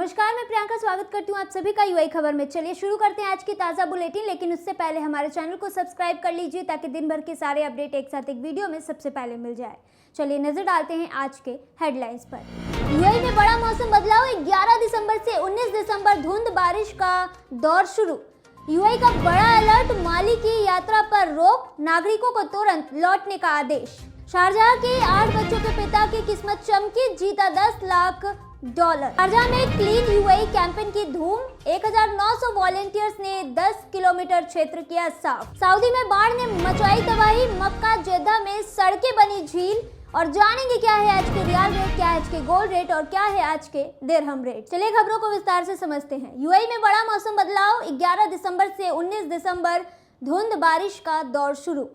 नमस्कार, मैं प्रियंका स्वागत करती हूँ आप सभी का यूआई खबर में। चलिए शुरू करते हैं आज की ताज़ा बुलेटिन, लेकिन उससे पहले हमारे चैनल को सब्सक्राइब कर लीजिए ताकि दिन भर के सारे अपडेट एक साथ एक वीडियो में सबसे पहले मिल जाए। चलिए नजर डालते हैं आज के हेडलाइंस पर। यूआई में बड़ा मौसम बदलाव, 11 दिसंबर से 19 दिसंबर धुंध बारिश का दौर शुरू। यूआई का बड़ा अलर्ट, माली की यात्रा पर रोक, नागरिकों को तुरंत लौटने का आदेश। शारजाह के 8 बच्चों के पिता की किस्मत चमकी, जीता $10 लाख। शारजाह में क्लीन यूआई कैंपेन की धूम, 1900 वॉलेंटियर्स ने 10 किलोमीटर क्षेत्र किया साफ। सऊदी में बाढ़ ने मचाई तबाही, मक्का जेद्दा में सड़कें बनी झील। और जानेंगे क्या है आज के रियाल रेट, क्या है आज के गोल्ड रेट और क्या है आज के दिरहम रेट। चलिए खबरों को विस्तार से समझते हैं। यूआई में बड़ा मौसम बदलाव, 11 दिसंबर से 19 दिसंबर धुंध बारिश का दौर शुरू।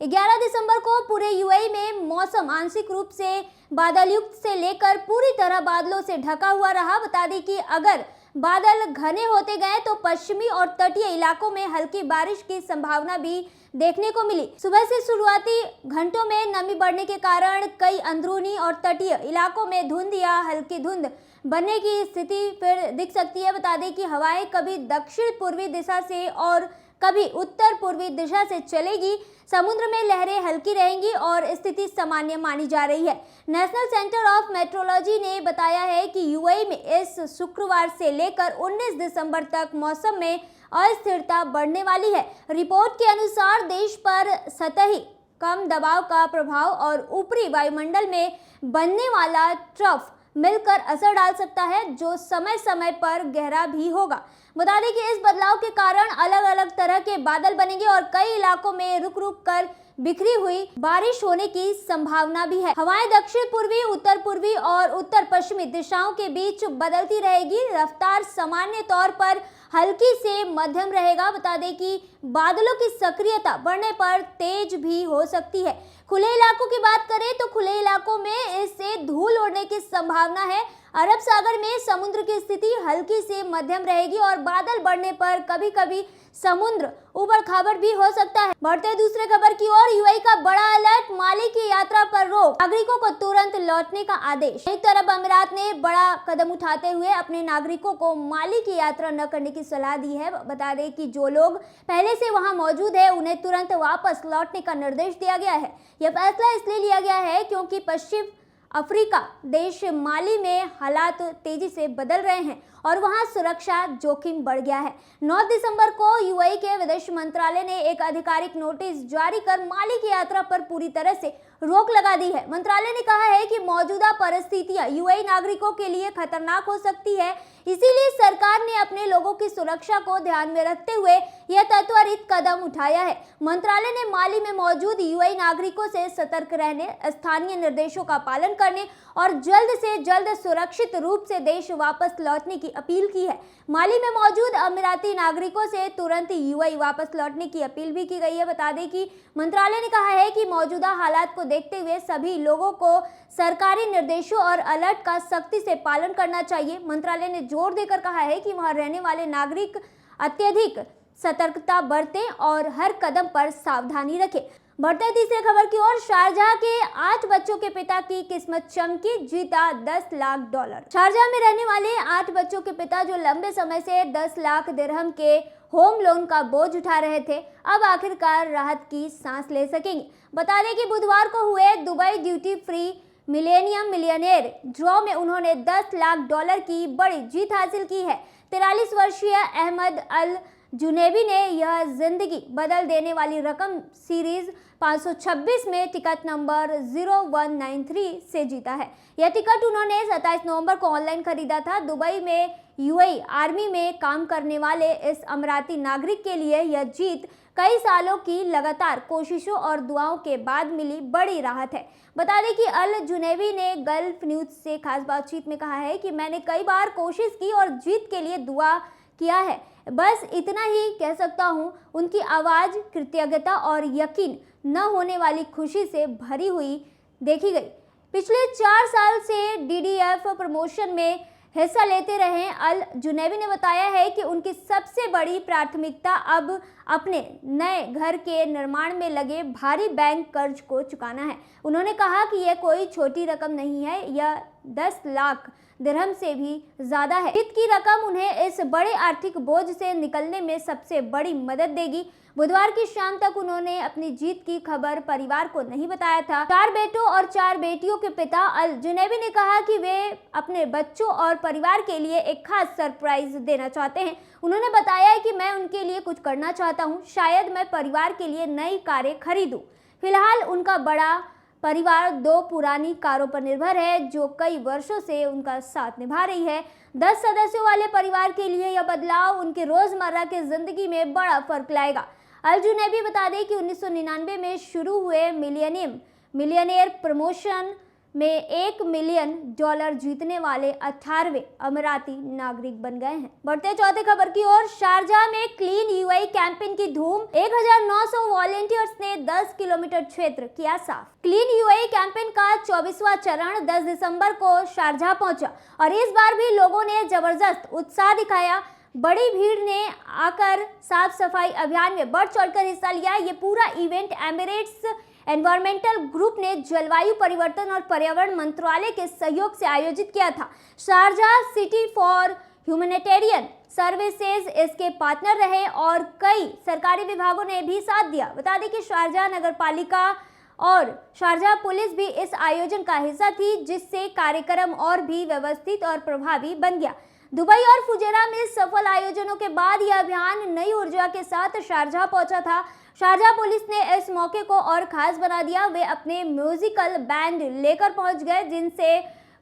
11 दिसंबर को पूरे यूएई में मौसम आंशिक रूप से बादलयुक्त से लेकर पूरी तरह बादलों से ढका हुआ रहा। बता दें कि अगर बादल घने होते गए तो पश्चिमी और तटीय इलाकों में हल्की बारिश की संभावना भी देखने को मिली। सुबह से शुरुआती घंटों में नमी बढ़ने के कारण कई अंदरूनी और तटीय इलाकों में धुंध या हल्की धुंध बनने की स्थिति फिर दिख सकती है। बता दें कि हवाएं कभी दक्षिण पूर्वी दिशा से और कभी उत्तर पूर्वी दिशा से चलेगी। समुद्र में लहरें हल्की रहेंगी और स्थिति सामान्य मानी जा रही है। नेशनल सेंटर ऑफ मेट्रोलॉजी ने बताया है कि यूएई में इस शुक्रवार से लेकर 19 दिसंबर तक मौसम में अस्थिरता बढ़ने वाली है। रिपोर्ट के अनुसार देश पर सतही कम दबाव का प्रभाव और ऊपरी वायुमंडल में बनने वाला ट्रफ मिलकर असर डाल सकता है, जो समय समय पर गहरा भी होगा। बता दें कि इस बदलाव के कारण अलग अलग तरह के बादल बनेंगे और कई इलाकों में रुक रुक कर बिखरी हुई बारिश होने की संभावना भी है। हवाएं दक्षिण पूर्वी, उत्तर पूर्वी और उत्तर पश्चिमी दिशाओं के बीच बदलती रहेगी। रफ्तार सामान्य तौर पर हल्की से मध्यम रहेगा। बता दें कि बादलों की सक्रियता बढ़ने पर तेज भी हो सकती है। खुले इलाकों की बात करें तो खुले इलाकों में इससे धूल उड़ने की संभावना है। अरब सागर में समुद्र की स्थिति हल्की से मध्यम रहेगी और बादल बढ़ने पर कभी कभी समुद्र ऊबड़ खाबड़ भी हो सकता है। बढ़ते दूसरे खबर की ओर, यूएई का बड़ा अलर्ट, माली की यात्रा पर रोक, नागरिकों को तुरंत लौटने का आदेश। संयुक्त अरब अमीरात ने बड़ा कदम उठाते हुए अपने नागरिकों को माली की यात्रा न करने की सलाह दी है। बता दें कि जो लोग पहले से वहां मौजूद है उन्हें तुरंत वापस लौटने का निर्देश दिया गया है। यह फैसला इसलिए लिया गया है क्योंकि पश्चिम अफ्रीका देश माली में हालात तेजी से बदल रहे हैं और वहां सुरक्षा जोखिम बढ़ गया है। 9 दिसंबर को यूएई के विदेश मंत्रालय ने एक आधिकारिक नोटिस जारी कर माली की यात्रा पर पूरी तरह से रोक लगा दी है। मंत्रालय ने कहा है कि मौजूदा परिस्थितियां यूएई नागरिकों के लिए खतरनाक हो सकती है, इसीलिए सरकार ने अपने लोगों की सुरक्षा को ध्यान में रखते हुए यह त्वरित कदम उठाया है। मंत्रालय ने माली में मौजूद यूएई नागरिकों से सतर्क रहने, स्थानीय निर्देशों का पालन करने और जल्द से जल्द सुरक्षित रूप से देश वापस लौटने की अपील की है। माली में मौजूद अमीराती नागरिकों से तुरंत यूएई वापस लौटने की अपील भी की गई है। बता दें कि मंत्रालय ने कहा है कि मौजूदा हालात को देखते हुए सभी लोगों को सरकारी निर्देशों और अलर्ट का सख्ती से पालन करना चाहिए। मंत्रालय ने जोर देकर कहा है कि वहां रहने वाले नागरिक अत्यधिक सतर्कता बरतें और हर कदम पर सावधानी रखें। बढ़ते तीसरे खबर की ओर, शारजाह के 8 बच्चों के पिता की किस्मत चमकी, जीता $10 लाख। शारजाह में रहने वाले 8 बच्चों के पिता जो लंबे समय से 10 लाख दिरहम के होम लोन का बोझ उठा रहे थे, अब आखिरकार राहत की सांस ले सकेंगे। बता दें कि बुधवार को हुए Dubai duty free millennium millionaire draw में उन्होंने $10 लाख की बड़ी जीत हासिल की है। 43 वर्षीय अहमद अल जुनेबी ने यह जिंदगी बदल देने वाली रकम सीरीज 526 में टिकट नंबर 0193 से जीता है। यह टिकट उन्होंने 27 नवंबर को ऑनलाइन खरीदा था। दुबई में यूएई आर्मी में काम करने वाले इस अमीराती नागरिक के लिए यह जीत कई सालों की लगातार कोशिशों और दुआओं के बाद मिली बड़ी राहत है। बता दें कि अल जुनेबी ने गल्फ न्यूज से खास बातचीत में कहा है कि मैंने कई बार कोशिश की और जीत के लिए दुआ किया है, बस इतना ही कह सकता हूँ। उनकी आवाज़ कृतज्ञता और यकीन न होने वाली खुशी से भरी हुई देखी गई। पिछले 4 साल से डीडीएफ प्रमोशन में हिस्सा लेते रहे अल जुनेबी ने बताया है कि उनकी सबसे बड़ी प्राथमिकता अब अपने नए घर के निर्माण में लगे भारी बैंक कर्ज को चुकाना है। उन्होंने कहा कि यह कोई छोटी रकम नहीं है, यह 10 लाख दिरहम से भी ज्यादा है। जीत की रकम उन्हें इस बड़े आर्थिक बोझ से निकलने में सबसे बड़ी मदद देगी। बुधवार की शाम तक उन्होंने अपनी जीत की खबर परिवार को नहीं बताया था। 4 बेटों और 4 बेटियों के पिता अल जुनैबी ने कहा कि वे अपने बच्चों और परिवार के लिए एक खास सरप्राइज देना चाहते हैं। उन्होंने बताया कि मैं उनके लिए कुछ करना चाहता हूं, शायद मैं परिवार के लिए नई कारें खरीदूं। फिलहाल उनका बड़ा परिवार 2 पुरानी कारों पर निर्भर है जो कई वर्षों से उनका साथ निभा रही है। 10 सदस्यों वाले परिवार के लिए यह बदलाव उनके रोजमर्रा की जिंदगी में बड़ा फर्क लाएगा। अल जुनैबी बता दें कि 1999 में शुरू हुए मिलियनेयर प्रमोशन में $1 मिलियन जीतने वाले 18वें अमीराती नागरिक बन गए हैं। बढ़ते चौथे खबर की ओर, शारजाह में क्लीन यूएई कैंपेन की धूम। 1900 वॉलेंटियर्स ने 10 किलोमीटर क्षेत्र किया साफ। क्लीन यूएई कैंपेन का 24वां चरण 10 दिसंबर को शारजाह पहुंचा और इस बार भी लोगों ने जबरदस्त उत्साह दिखाया। बड़ी भीड़ ने आकर साफ सफाई अभियान में बढ़ चढ़कर हिस्सा लिया। ये पूरा इवेंट एमिरेट्स एनवायरमेंटल ग्रुप ने जलवायु परिवर्तन और पर्यावरण मंत्रालय के सहयोग से आयोजित किया था। Sharjah city for humanitarian services इसके पार्टनर रहे और कई सरकारी विभागों ने भी साथ दिया। बता दें कि शारजाह नगर पालिका और शारजाह पुलिस भी इस आयोजन का हिस्सा थी, जिससे कार्यक्रम और भी व्यवस्थित और प्रभावी बन गया। दुबई और फुजेरा में सफल आयोजनों के बाद यह अभियान नई ऊर्जा के साथ शारजाह पहुंचा था। शारजाह पुलिस ने इस मौके को और खास बना दिया। वे अपने म्यूजिकल बैंड लेकर पहुंच गए, जिनसे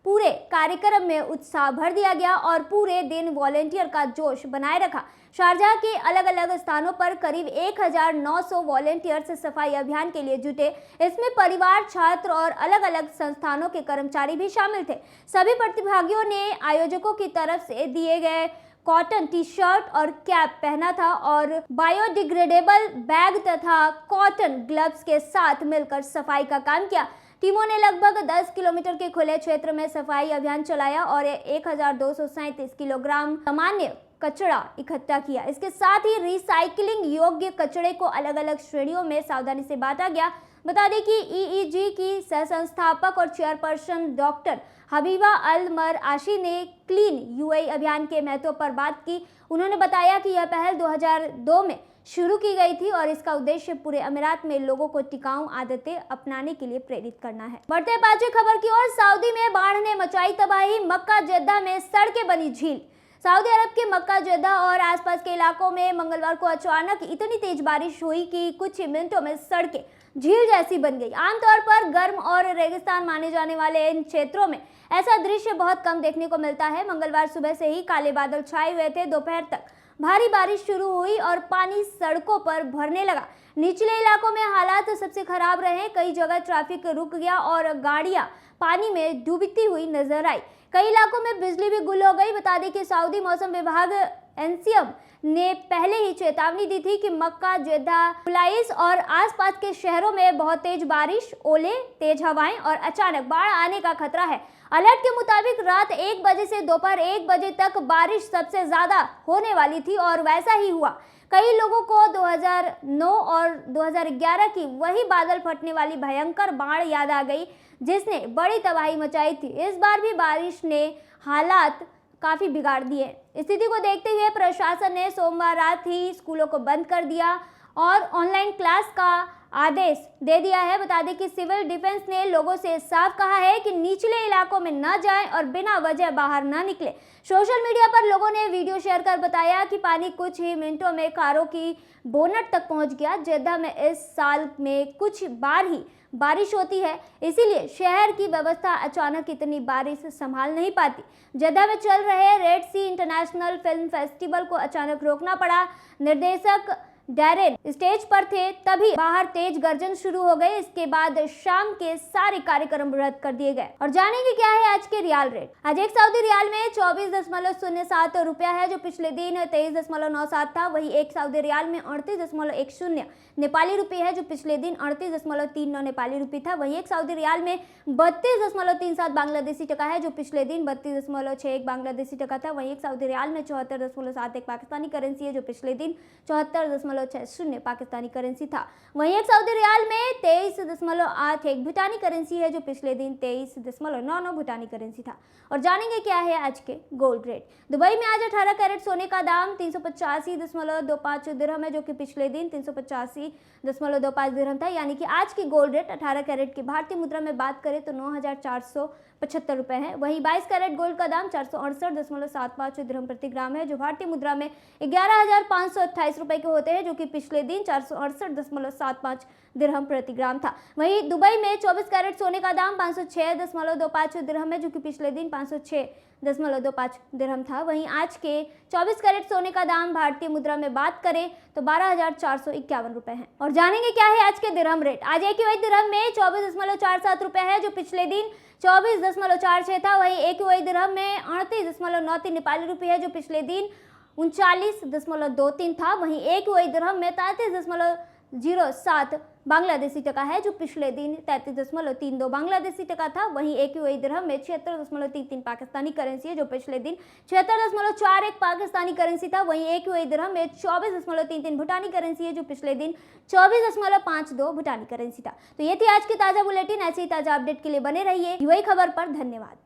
पूरे कार्यक्रम में उत्साह भर दिया गया और पूरे दिन वॉलेंटियर का जोश बनाए रखा। शारजाह के अलग अलग स्थानों पर करीब 1900 वॉलेंटियर्स सफाई अभियान के लिए जुटे। इसमें परिवार, छात्र और अलग अलग संस्थानों के कर्मचारी भी शामिल थे। सभी प्रतिभागियों ने आयोजकों की तरफ से दिए गए कॉटन टी शर्ट और कैप पहना था और बायोडिग्रेडेबल बैग तथा कॉटन ग्लव्स के साथ मिलकर सफाई का काम किया। टीमों ने लगभग 10 किलोमीटर के खुले क्षेत्र में सफाई अभियान चलाया और 1237 किलोग्राम सामान्य कचरा इकट्ठा किया। इसके साथ ही रिसाइकलिंग योग्य कचरे को अलग अलग श्रेणियों में सावधानी से बांटा गया। बता दें कि ईईजी की सह संस्थापक और चेयरपर्सन डॉक्टर हबीबा अल मर आशी ने क्लीन यूएई अभियान के महत्व पर बात की। उन्होंने बताया कि यह पहल 2002 में शुरू की गई थी और इसका उद्देश्य पूरे अमीरात में लोगों को टिकाऊ आदतें अपनाने के लिए प्रेरित करना है। बढ़ते 5वीं खबर की ओर, सऊदी में बाढ़ ने मचाई तबाही। मक्का जेद्दा में सड़कें बनी झील। सऊदी अरब के मक्का, जेद्दा और आसपास के इलाकों में मंगलवार को अचानक इतनी तेज बारिश हुई कि कुछ ही मिनटों में सड़कें झील जैसी बन गई। आमतौर पर गर्म और रेगिस्तान माने जाने वाले इन क्षेत्रों में ऐसा दृश्य बहुत कम देखने को मिलता है। मंगलवार सुबह से ही काले बादल छाए हुए थे। दोपहर तक भारी बारिश शुरू हुई और पानी सड़कों पर भरने लगा। निचले इलाकों में हालात सबसे खराब रहे। कई जगह ट्रैफिक रुक गया और गाड़ियां पानी में डूबती हुई नजर आई। कई इलाकों में बिजली भी गुल हो गई। बता दें कि सऊदी मौसम विभाग एनसीएम ने पहले ही चेतावनी दी थी कि मक्का, जेद्दा, कुलाइस और आसपास के शहरों में बहुत तेज बारिश, ओले, तेज हवाएं और अचानक बाढ़ आने का खतरा है। अलर्ट के मुताबिक रात 1 बजे से दोपहर 1 बजे तक बारिश सबसे ज्यादा होने वाली थी और वैसा ही हुआ। कई लोगों को 2009 और 2011 की वही बादल फटने वाली भयंकर बाढ़ याद आ गई, जिसने बड़ी तबाही मचाई थी। इस बार भी बारिश ने हालात काफी बिगाड़ दिए। स्थिति को देखते हुए प्रशासन ने सोमवार रात ही स्कूलों को बंद कर दिया और ऑनलाइन क्लास का आदेश दे दिया है। बता दें कि सिविल डिफेंस ने लोगों से साफ कहा है कि निचले इलाकों में न जाएं और बिना वजह बाहर न निकले। सोशल मीडिया पर लोगों ने वीडियो शेयर कर बताया कि पानी कुछ ही मिनटों में कारों की बोनट तक पहुंच गया। जेद्दा में इस साल में कुछ बार ही बारिश होती है, इसीलिए शहर की व्यवस्था अचानक इतनी बारिश संभाल नहीं पाती। जेद्दा में चल रहे रेड सी इंटरनेशनल फिल्म फेस्टिवल को अचानक रोकना पड़ा। निर्देशक डैरेन स्टेज पर थे, तभी बाहर तेज गर्जन शुरू हो गई। इसके बाद शाम के सारे कार्यक्रम रद्द कर दिए गए। और जानेंगे क्या है आज के रियाल रेट। आज एक सऊदी रियाल में 24.07 रुपया है, जो पिछले दिन 23.97 था। वही एक सऊदी रियाल में 38.10 नेपाली रुपये है, जो पिछले दिन 38.39 नेपाली रुपये था। वही एक सऊदी रियाल में 32.37 बांग्लादेशी टका है, जो पिछले दिन 32.61 बांग्लादेशी टका था। वही एक सऊदी रियाल में 74.71 पाकिस्तानी करेंसी है, जो पिछले दिन 74 23.60 पाकिस्तानी करेंसी था। वहीं एक सऊदी रियाल में 23.81 भूटानी करेंसी है, जो पिछले दिन 23.99 भूटानी करेंसी था। और जानेंगे क्या है आज के गोल्ड रेट। दुबई में आज 18 कैरेट सोने का दाम 385.25 दिरहम है, जो कि पिछले दिन 385.25 दिरहम था। यानी कि आज की गोल्ड रेट 18 कैरेट की भारतीय मुद्रा में बात करें तो 9,475 रुपए है। वहीं 22 कैरेट गोल्ड का दाम 468.75 दिरहम प्रति ग्राम है, जो भारतीय मुद्रा में 11,528 रुपए के होते हैं, जो कि पिछले दिन 468.75 दिरहम प्रति ग्राम था। वहीं दुबई में 24 कैरेट सोने का दाम 506.25 दिरहम है, जो कि पिछले दिन 506.25 दिरहम था। वहीं आज के 24 कैरेट सोने का दाम भारतीय मुद्रा में बात करें तो 12,451 रुपए है। और जानेंगे क्या है आज के दिरहम रेट। आज एक वही दिरहम में 24.47 रुपए है, जो पिछले दिन 24.46 था। वहीं एक वही दिरहम में 38.93 नेपाली रुपये है, जो पिछले दिन 39.23 था। वहीं एक वही दिरहम में 33.07 बांग्लादेशी टका है, जो पिछले दिन 33.32 बांग्लादेशी टका था। वहीं एक वही दिरहम में 76.33 पाकिस्तानी करेंसी है, जो पिछले दिन 76.41 पाकिस्तानी करेंसी था। वहीं एक वही दिरहम में 24.33 भूटानी करेंसी है, जो पिछले दिन 24.52 भूटानी करेंसी था। तो ये थी आज की ताज़ा बुलेटिन। ऐसे ही ताज़ा अपडेट के लिए बने रहिए यूएई खबर पर। धन्यवाद।